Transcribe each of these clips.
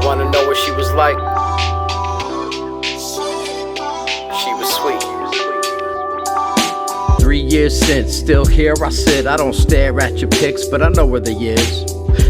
Wanna know what she was like? She was sweet. 3 years since, still here I sit. I don't stare at your pics, but I know where they is.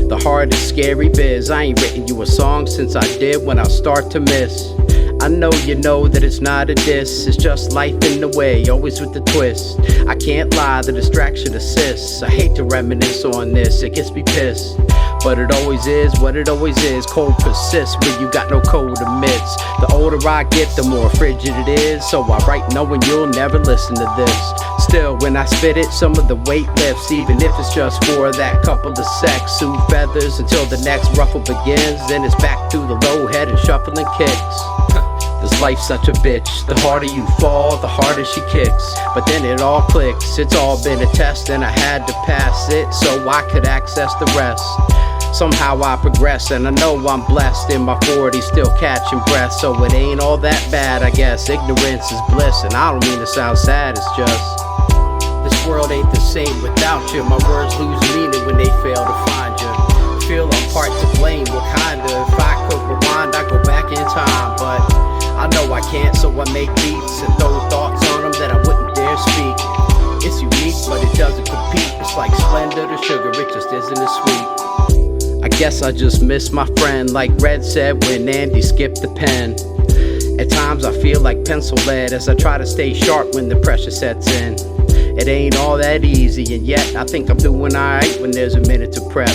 The heart is scary biz. I ain't written you a song since I did when I start to miss. I know you know that it's not a diss. It's just life in the way, always with the twist. I can't lie, the distraction assists. I hate to reminisce on this, it gets me pissed. But it always is what it always is. Cold persists when you got no cold amidst. The older I get, the more frigid it is. So I write knowing you'll never listen to this. Still, when I spit it, some of the weight lifts. Even if it's just for that couple of sex. Soothe feathers until the next ruffle begins. Then it's back to the low head and shuffling kicks. This life's such a bitch. The harder you fall, the harder she kicks. But then it all clicks. It's all been a test and I had to pass it so I could access the rest. Somehow I progress and I know I'm blessed. In my 40s still catching breath. So it ain't all that bad, I guess. Ignorance is bliss, and I don't mean to sound sad, it's just this world ain't the same without you. My words lose meaning when they fail to find you. Feel I'm part to blame, what kinda? If I could rewind, I'd go back in time. But I know I can't, so I make beats and throw thoughts on them that I wouldn't dare speak. It's unique, but it doesn't compete. It's like Splendor to sugar, it just isn't as sweet. I guess I just miss my friend, like Red said when Andy skipped the pen. At times I feel like pencil lead as I try to stay sharp when the pressure sets in. It ain't all that easy, and yet I think I'm doing alright when there's a minute to prep.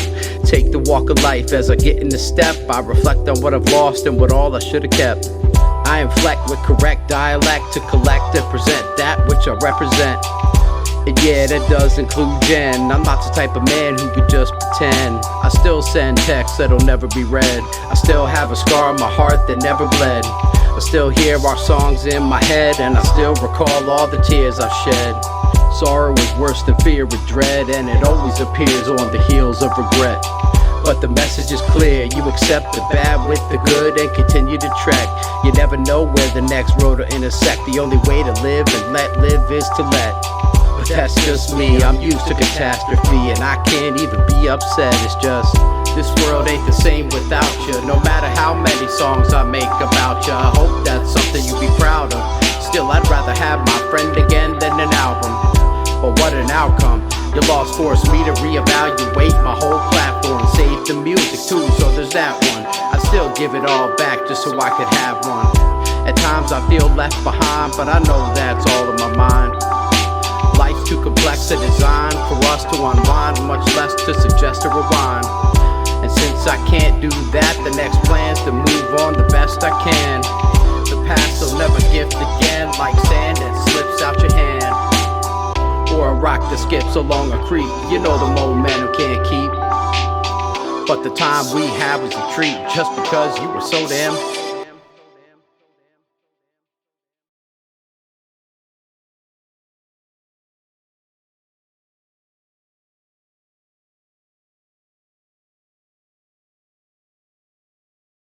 Take the walk of life as I get in the step. I reflect on what I've lost and what all I should've kept. I inflect with correct dialect to collect and present that which I represent. And yeah, that does include Jen. I'm not the type of man who could just pretend. I still send texts that'll never be read. I still have a scar on my heart that never bled. I still hear our songs in my head, and I still recall all the tears I've shed. Sorrow is worse than fear with dread, and it always appears on the heels of regret. But the message is clear, you accept the bad with the good and continue to trek. You never know where the next road will intersect. The only way to live and let live is to let. But that's just me, I'm used to catastrophe, and I can't even be upset. It's just, this world ain't the same without you. No matter how many songs I make about you, I hope that's something you be proud of. Still, I'd rather have my friend again than an album. But what an outcome. Your loss forced me to reevaluate my whole platform. Save the music too, so there's that one. I'd still give it all back just so I could have one. At times I feel left behind, but I know that's all in my mind. Life's too complex a design for us to unwind, much less to suggest a rewind. And since I can't do that, the next plan's to move on the best I can. The past will never gift again, like sand that slips out your hand. Or a rock that skips along a creek. You know the momentum can't keep. But the time we have was a treat, just because you were so damn